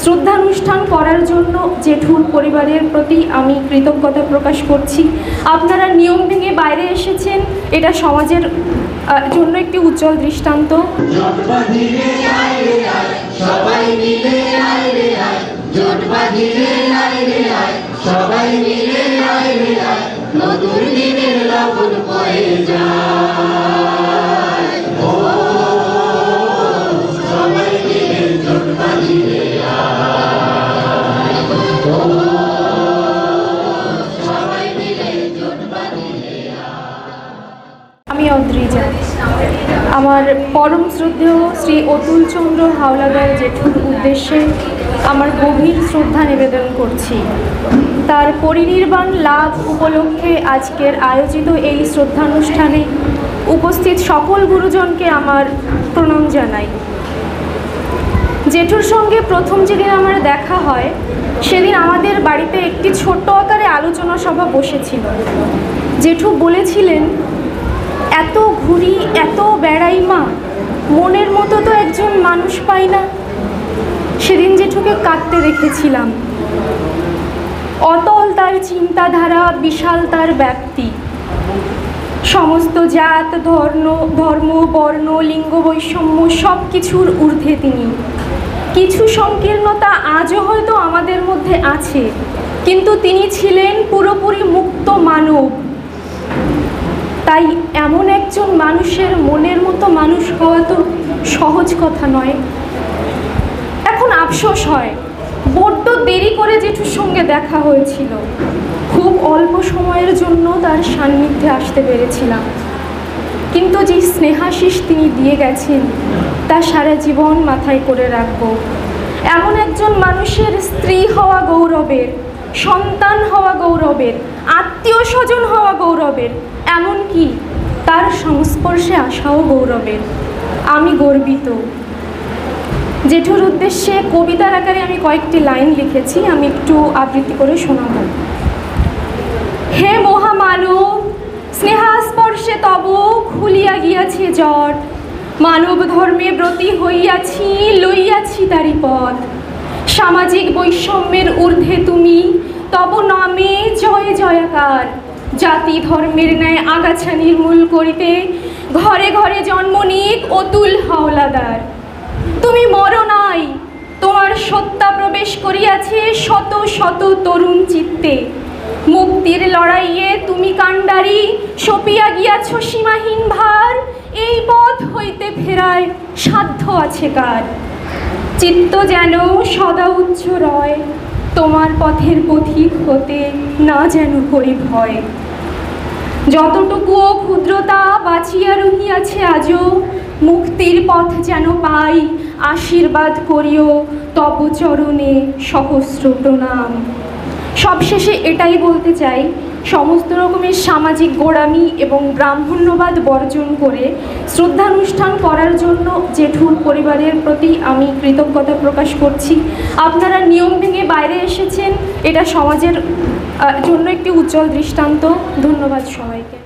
শ্রদ্ধানুষ্ঠান করার জন্য জেঠুর পরিবারের প্রতি আমি কৃতজ্ঞতা প্রকাশ করছি। আপনারা নিয়ম ভেঙে বাইরে এসেছেন, এটা সমাজের জন্য একটি উজ্জ্বল দৃষ্টান্ত। আমি অদ্রিজা। আমার পরম শ্রদ্ধেয় শ্রী অতুল চন্দ্র হাওলাদার জেঠুর উদ্দেশ্যে আমার গভীর শ্রদ্ধা নিবেদন করছি। তার পরিনির্বাণ লাভ উপলক্ষে আজকের আয়োজিত এই শ্রদ্ধানুষ্ঠানে উপস্থিত সকল গুরুজনকে আমার প্রণাম জানাই। জেঠুর সঙ্গে প্রথম যেদিন আমার দেখা হয় সেদিন আমাদের বাড়িতে একটি ছোট্ট আকারে আলোচনা সভা বসেছিল। জেঠু বলেছিলেন, এত ঘুরি, এত বেড়াই মা, মনের মতো তো একজন মানুষ পাই না। সেদিন জেঠুকে কাঁদতে দেখেছিলাম। অতল তার চিন্তাধারা, বিশাল তার ব্যাপ্তি। সমস্ত জাত, ধর্ম, বর্ণ, লিঙ্গ বৈষম্য সব কিছুর ঊর্ধ্বে তিনি। কিছু সংকীর্ণতা আজও হয়তো আমাদের মধ্যে আছে, কিন্তু তিনি ছিলেন পুরোপুরি মুক্ত মানব। তাই এমন একজন মানুষের মনের মতো মানুষ হওয়া তো সহজ কথা নয়। এখন আফসোস হয়, বড্ড দেরি করে জেঠুর সঙ্গে দেখা হয়েছিল। খুব অল্প সময়ের জন্য তার সান্নিধ্যে আসতে পেরেছিলাম, কিন্তু যে স্নেহাশিস তিনি দিয়ে গেছেন তা সারা জীবন মাথায় করে রাখব। এমন একজন মানুষের স্ত্রী হওয়া গৌরবের, সন্তান হওয়া গৌরবের, আত্মীয় স্বজন হওয়া গৌরবের, এমনকি তার সংস্পর্শে আসাও গৌরবের। আমি গর্বিত। জেঠুর উদ্দেশ্যে কবিতার আকারে আমি কয়েকটি লাইন লিখেছি, আমি একটু আবৃত্তি করে শোনাব। হে মহামানব, স্নেহাস্পর্শে তব খুলিয়া গিয়াছে জট, মানব ধর্মে ব্রতী হইয়াছি, লইয়াছি তারি পথ। সামাজিক বৈষম্যের ঊর্ধ্বে তুমি, তব নামে জয় জয়াকার। জাতি ধর্মের ন্যায় আগাছা নির্মূল করিতে ঘরে ঘরে জন্ম নিক অতুল হাওলাদার। তুমি মরো নাই, তোমার সত্তা প্রবেশ করিয়াছে শত শত তরুণ চিত্তে। মুক্তির লড়াইয়ে তুমি কাণ্ডারি, সপিয়া গিয়াছ সীমাহীন ভার। এই পথ হইতে ফেরায় সাধ্য আছে কার? চিত্ত যেন সদা উচ্চ রয়, তোমার পথের পথিক হতে না যেন করি ভয়। যতটুকুও ক্ষুদ্রতা বাঁচিয়া রহিয়াছে আজও, মুক্তির পথ যেন পাই, আশীর্বাদ করিও তব চরণে সহস্র প্রণাম। সবশেষে এটাই বলতে চাই, সমস্ত রকমের সামাজিক গোঁড়ামি এবং ব্রাহ্মণ্যবাদ বর্জন করে শ্রদ্ধানুষ্ঠান করার জন্য জেঠুর পরিবারের প্রতি আমি কৃতজ্ঞতা প্রকাশ করছি। আপনারা নিয়ম ভেঙে বাইরে এসেছেন, এটা সমাজের জন্য একটি উজ্জ্বল দৃষ্টান্ত। ধন্যবাদ সবাইকে।